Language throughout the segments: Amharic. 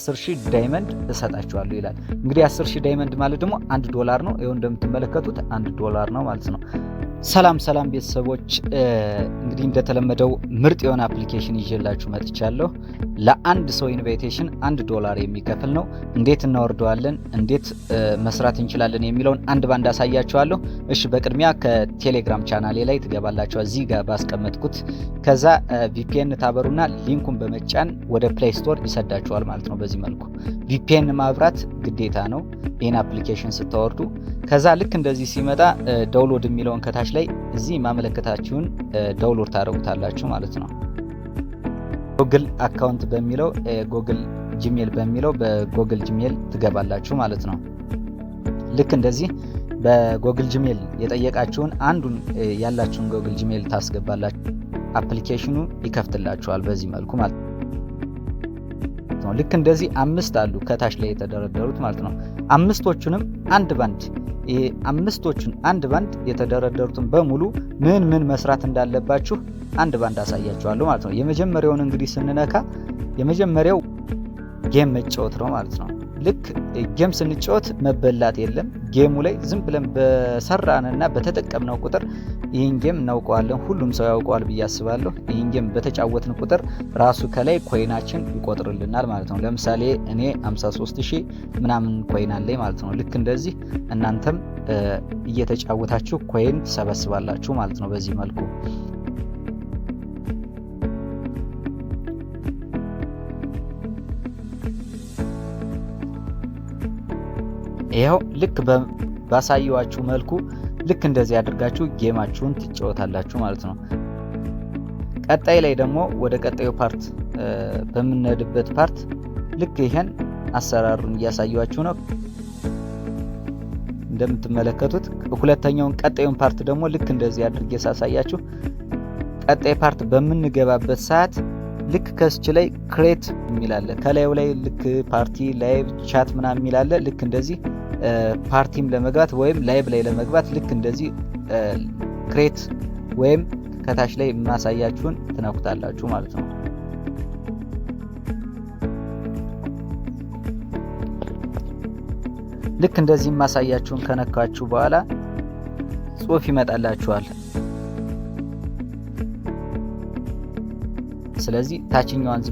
10,000 ዳይመንድ እሰጣችኋለሁ ይላል። እንግዲህ 10,000 ዳይመንድ ማለት ደግሞ $1 ነው። ይኸው እንደምትመለከቱት $1 ነው ማለት ነው። ሰላም ቤተሰቦች፣ እንግዲህ እንደተለመደው ምርጥ የሆነ አፕሊኬሽን ይዤላችሁ መጥቻለሁ። ለአንድ ሰው ኢንቫይቴሽን $1 የሚከፍል ነው። እንዴት እናወርደዋለን፣ እንዴት መስራት እንችላለን የሚለውን አንድ ባንድ አሳያችኋለሁ። እሺ፣ በቅድሚያ ከቴሌግራም ቻናሌ ላይ ትገባላችሁ፣ እዚህ ጋር ባስቀመጥኩት። ከዛ ቪፒኤን ታበሩና ሊንኩን በመጫን ወደ ፕሌይ ስቶር ይሰዳችኋል ማለት ነው። በዚህ መልኩ ቪፒኤን ማብራት ግዴታ ነው ይህን አፕሊኬሽን ስታወርዱ። ከዛ ልክ እንደዚህ ሲመጣ ዳውንሎድ የሚለውን ከታች ላይ እዚህ ማመለከታችሁን ዳውንሎድ ታደርጉታላችሁ ማለት ነው። ጉግል አካውንት በሚለው ጉግል ጂሜል በሚለው በጉግል ጂሜል ትገባላችሁ ማለት ነው። ልክ እንደዚህ በጉግል ጂሜል የጠየቃችሁን አንዱን ያላችሁን ጉግል ጂሜል ታስገባላችሁ። አፕሊኬሽኑ ይከፍትላችኋል በዚህ መልኩ ማለት ነው። ልክ እንደዚህ 5 አሉ ከታች ላይ የተደረደሩት ማለት ነው። አምስቶቹን አንድ ባንድ የተደረደሩትን በሙሉ ምን መስራት እንዳለባችሁ አንድ ባንድ አሳያችኋለሁ ማለት ነው። የመጀመሪያውን እንግዲህ ስንነካ የመጀመሪያው ጌም መጫወት ነው ማለት ነው። ልክ ጌም ስንጫወት መበላት የለም። ጌሙ ላይ ዝም ብለን በሰራንና በተጠቀምነው ቁጥር ይህን ጌም እናውቀዋለን፣ ሁሉም ሰው ያውቀዋል ብዬ አስባለሁ። ይህን ጌም በተጫወትን ቁጥር ራሱ ከላይ ኮይናችን ይቆጥርልናል ማለት ነው። ለምሳሌ እኔ 53,000 ምናምን ኮይን አለኝ ማለት ነው። ልክ እንደዚህ እናንተም እየተጫወታችሁ ኮይን ትሰበስባላችሁ ማለት ነው በዚህ መልኩ። ይሄው ልክ ባሳየዋችሁ መልኩ ልክ እንደዚህ አድርጋችሁ ጌማችሁን ትጫወታላችሁ ማለት ነው። ቀጣይ ላይ ደግሞ ወደ ቀጣዩ ፓርት በምንሄድበት ፓርት ልክ ይሄን አሰራሩን እያሳየዋችሁ ነው። እንደምትመለከቱት ቀጣዩን ፓርት ደግሞ ልክ እንደዚህ አድርጌ ሳሳያችሁ ቀጣይ ፓርት በምንገባበት ሰዓት ልክ ከስች ላይ ክሬት የሚላለ ከላዩ ላይ ልክ ፓርቲ ላይቭ ቻት ምናምን የሚላለ ልክ እንደዚህ ፓርቲም ለመግባት ወይም ላይቭ ላይ ለመግባት ልክ እንደዚህ ክሬት ወይም ከታች ላይ ማሳያችሁን ትነኩታላችሁ ማለት ነው። ልክ እንደዚህ ማሳያችሁን ከነካችሁ በኋላ ጽሁፍ ይመጣላችኋል። ስለዚህ ታችኛዋን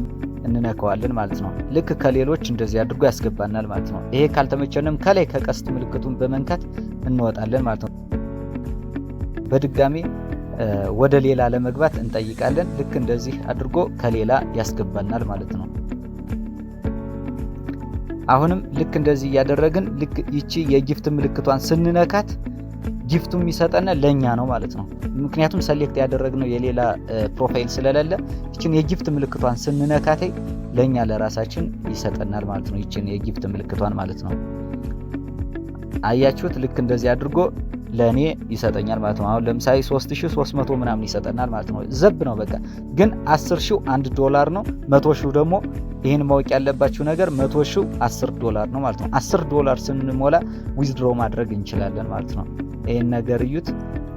እንነካዋለን ማለት ነው። ልክ ከሌሎች እንደዚህ አድርጎ ያስገባናል ማለት ነው። ይሄ ካልተመቸንም ከላይ ከቀስት ምልክቱን በመንካት እንወጣለን ማለት ነው። በድጋሚ ወደ ሌላ ለመግባት እንጠይቃለን። ልክ እንደዚህ አድርጎ ከሌላ ያስገባናል ማለት ነው። አሁንም ልክ እንደዚህ እያደረግን ልክ ይቺ የጊፍት ምልክቷን ስንነካት ጊፍቱ የሚሰጠን ለኛ ነው ማለት ነው። ምክንያቱም ሰሌክት ያደረግነው የሌላ ፕሮፋይል ስለሌለ ይችን የጊፍት ምልክቷን ስንነካቴ ለኛ ለራሳችን ይሰጠናል ማለት ነው። ይችን የጊፍት ምልክቷን ማለት ነው። አያችሁት? ልክ እንደዚህ አድርጎ ለኔ ይሰጠኛል ማለት ነው። አሁን ለምሳሌ 3300 ምናምን ይሰጠናል ማለት ነው። ዘብ ነው በቃ። ግን 10,000 $1 ነው። 100,000 ደግሞ ይህን ማወቅ ያለባችሁ ነገር 100,000 $10 ነው ማለት ነው። $10 ስንሞላ ዊዝድሮ ማድረግ እንችላለን ማለት ነው። ይህን ነገር እዩት።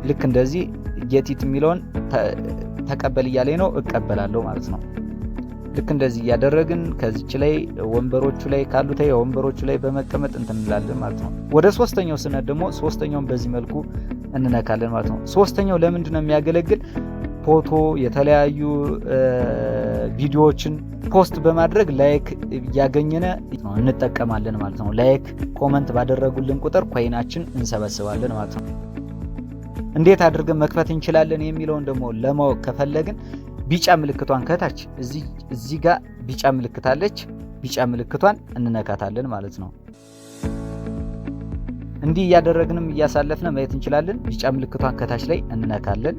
ልክ እንደዚህ ጌቲት የሚለውን ተቀበል እያለኝ ነው፣ እቀበላለሁ ማለት ነው። ልክ እንደዚህ እያደረግን ከዚች ላይ ወንበሮቹ ላይ ካሉት ወንበሮቹ ላይ በመቀመጥ እንላለን ማለት ነው። ወደ ሶስተኛው ስነድ ደግሞ ሶስተኛውን በዚህ መልኩ እንነካለን ማለት ነው። ሶስተኛው ለምንድን ነው የሚያገለግል? ፎቶ፣ የተለያዩ ቪዲዮዎችን ፖስት በማድረግ ላይክ እያገኘነ እንጠቀማለን ማለት ነው። ላይክ ኮመንት ባደረጉልን ቁጥር ኮይናችን እንሰበስባለን ማለት ነው። እንዴት አድርገን መክፈት እንችላለን የሚለውን ደግሞ ለማወቅ ከፈለግን ቢጫ ምልክቷን ከታች እዚህ ጋር ቢጫ ምልክት አለች። ቢጫ ምልክቷን እንነካታለን ማለት ነው። እንዲህ እያደረግንም እያሳለፍን ማየት እንችላለን። ቢጫ ምልክቷን ከታች ላይ እንነካለን።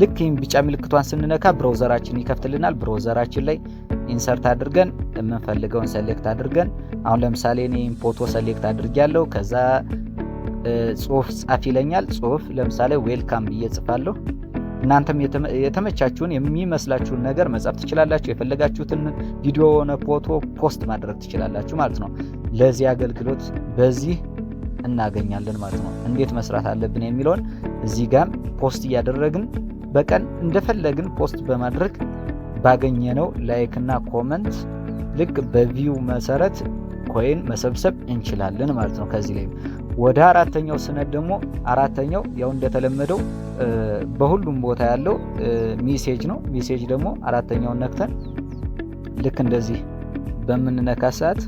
ልክ ይህን ቢጫ ምልክቷን ስንነካ ብራውዘራችን ይከፍትልናል። ብራውዘራችን ላይ ኢንሰርት አድርገን የምንፈልገውን ሰሌክት አድርገን አሁን ለምሳሌ እኔ ፎቶ ሰሌክት አድርጌያለሁ። ከዛ ጽሁፍ ጻፍ ይለኛል። ጽሁፍ ለምሳሌ ዌልካም ብዬ ጽፋለሁ። እናንተም የተመቻችሁን የሚመስላችሁን ነገር መጻፍ ትችላላችሁ። የፈለጋችሁትን ቪዲዮ ሆነ ፎቶ ፖስት ማድረግ ትችላላችሁ ማለት ነው። ለዚህ አገልግሎት በዚህ እናገኛለን ማለት ነው። እንዴት መስራት አለብን የሚለውን እዚህ ጋር ፖስት እያደረግን በቀን እንደፈለግን ፖስት በማድረግ ባገኘነው ላይክ እና ኮመንት ልክ በቪው መሰረት ኮይን መሰብሰብ እንችላለን ማለት ነው። ከዚህ ላይ ወደ አራተኛው ስነድ ደግሞ አራተኛው ያው እንደተለመደው በሁሉም ቦታ ያለው ሜሴጅ ነው። ሜሴጅ ደግሞ አራተኛውን ነክተን ልክ እንደዚህ በምንነካ ሰዓት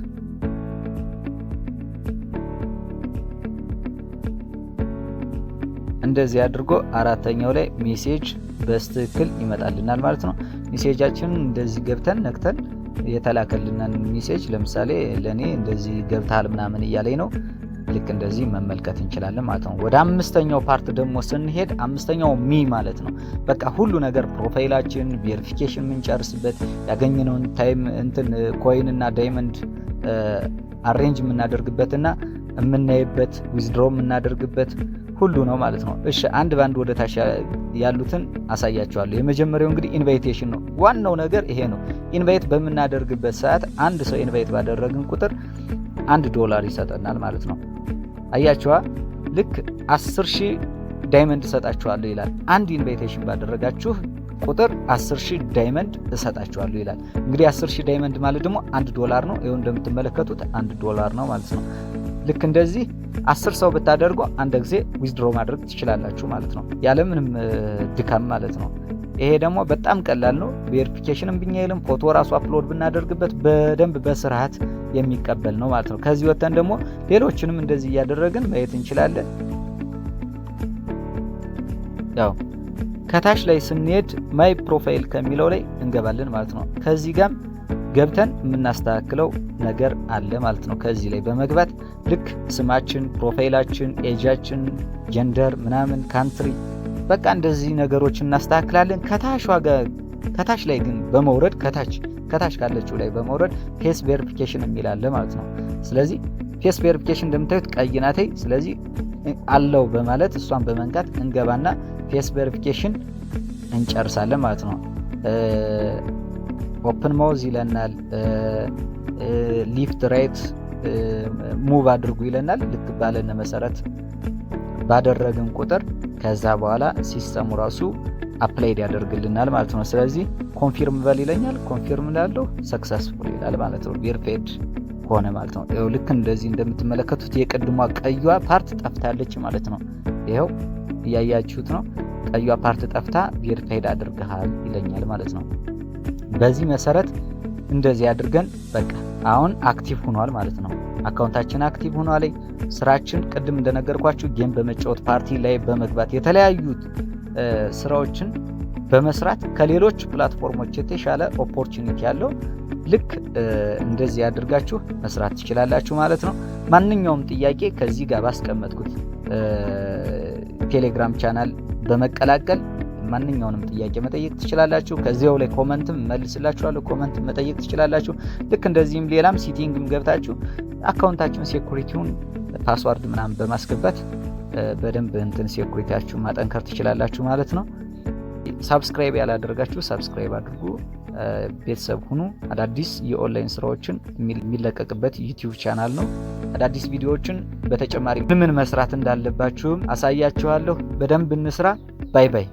እንደዚህ አድርጎ አራተኛው ላይ ሜሴጅ በስትክክል ይመጣልናል ማለት ነው። ሜሴጃችንን እንደዚህ ገብተን ነክተን የተላከልናን ሜሴጅ ለምሳሌ ለኔ እንደዚህ ገብታል ምናምን እያለኝ ነው። ልክ እንደዚህ መመልከት እንችላለን ማለት ነው። ወደ አምስተኛው ፓርት ደግሞ ስንሄድ አምስተኛው ሚ ማለት ነው። በቃ ሁሉ ነገር ፕሮፋይላችን ቬሪፊኬሽን የምንጨርስበት ያገኘነውን ታይም እንትን ኮይን እና ዳይመንድ አሬንጅ የምናደርግበትና የምናይበት ዊዝድሮ የምናደርግበት ሁሉ ነው ማለት ነው። እሺ አንድ ባንድ ወደ ታች ያሉትን አሳያቸዋለሁ። የመጀመሪያው እንግዲህ ኢንቫይቴሽን ነው። ዋናው ነገር ይሄ ነው። ኢንቫይት በምናደርግበት ሰዓት አንድ ሰው ኢንቫይት ባደረግን ቁጥር $1 ይሰጠናል ማለት ነው። አያችኋ ልክ 10,000 ዳይመንድ እሰጣችኋለሁ ይላል። አንድ ኢንቫይቴሽን ባደረጋችሁ ቁጥር 10,000 ዳይመንድ እሰጣችኋለሁ ይላል። እንግዲህ 10,000 ዳይመንድ ማለት ደግሞ $1 ነው። ይኸው እንደምትመለከቱት $1 ነው ማለት ነው። ልክ እንደዚህ 10 ሰው ብታደርጉ አንድ ጊዜ ዊዝድሮ ማድረግ ትችላላችሁ ማለት ነው፣ ያለምንም ድካም ማለት ነው። ይሄ ደግሞ በጣም ቀላል ነው። ቬሪፊኬሽንም ብኛይልም ፎቶ ራሱ አፕሎድ ብናደርግበት በደንብ በስርዓት የሚቀበል ነው ማለት ነው። ከዚህ ወተን ደግሞ ሌሎችንም እንደዚህ እያደረግን ማየት እንችላለን። ያው ከታች ላይ ስንሄድ ማይ ፕሮፋይል ከሚለው ላይ እንገባለን ማለት ነው። ከዚህ ጋር ገብተን የምናስተካክለው ነገር አለ ማለት ነው። ከዚህ ላይ በመግባት ልክ ስማችን፣ ፕሮፋይላችን፣ ኤጃችን፣ ጀንደር ምናምን ካንትሪ በቃ እንደዚህ ነገሮችን እናስተካክላለን። ከታች ላይ ግን በመውረድ ከታች ካለችው ላይ በመውረድ ፌስ ቬሪፊኬሽን የሚላለ ማለት ነው። ስለዚህ ፌስ ቬሪፊኬሽን እንደምታዩት ቀይ ናት። ስለዚህ አለው በማለት እሷን በመንካት እንገባና ፌስ ቬሪፊኬሽን እንጨርሳለን ማለት ነው። ኦፕን ማውዝ ይለናል። ሊፍት ራይት ሙቭ አድርጉ ይለናል። ልክ ባለን መሰረት ባደረግን ቁጥር ከዛ በኋላ ሲስተሙ ራሱ አፕላይድ ያደርግልናል ማለት ነው። ስለዚህ ኮንፊርም በል ይለኛል። ኮንፊርም ላለው ሰክሰስፉል ይላል ማለት ነው። ቬሪፋይድ ሆነ ማለት ነው። ይኸው ልክ እንደዚህ እንደምትመለከቱት የቅድሟ ቀዩዋ ፓርት ጠፍታለች ማለት ነው። ይኸው እያያችሁት ነው። ቀዩዋ ፓርት ጠፍታ ቬሪፋይድ አድርገሃል ይለኛል ማለት ነው። በዚህ መሰረት እንደዚህ አድርገን በቃ አሁን አክቲቭ ሆኗል ማለት ነው። አካውንታችን አክቲቭ ሆኗል። ስራችን ቅድም እንደነገርኳችሁ ጌም በመጫወት ፓርቲ ላይ በመግባት የተለያዩ ስራዎችን በመስራት ከሌሎች ፕላትፎርሞች የተሻለ ኦፖርቹኒቲ ያለው ልክ እንደዚህ አድርጋችሁ መስራት ትችላላችሁ ማለት ነው። ማንኛውም ጥያቄ ከዚህ ጋር ባስቀመጥኩት ቴሌግራም ቻናል በመቀላቀል ማንኛውንም ጥያቄ መጠየቅ ትችላላችሁ። ከዚያው ላይ ኮመንትም መልስላችኋለሁ። ኮመንት መጠየቅ ትችላላችሁ። ልክ እንደዚህም ሌላም ሲቲንግም ገብታችሁ አካውንታችሁን ሴኩሪቲውን ፓስዋርድ ምናምን በማስገባት በደንብ እንትን ሴኩሪቲያችሁን ማጠንከር ትችላላችሁ ማለት ነው። ሳብስክራይብ ያላደረጋችሁ ሳብስክራይብ አድርጉ፣ ቤተሰብ ሁኑ። አዳዲስ የኦንላይን ስራዎችን የሚለቀቅበት ዩቲዩብ ቻናል ነው። አዳዲስ ቪዲዮዎችን በተጨማሪ ምን መስራት እንዳለባችሁም አሳያችኋለሁ። በደንብ እንስራ። ባይ ባይ።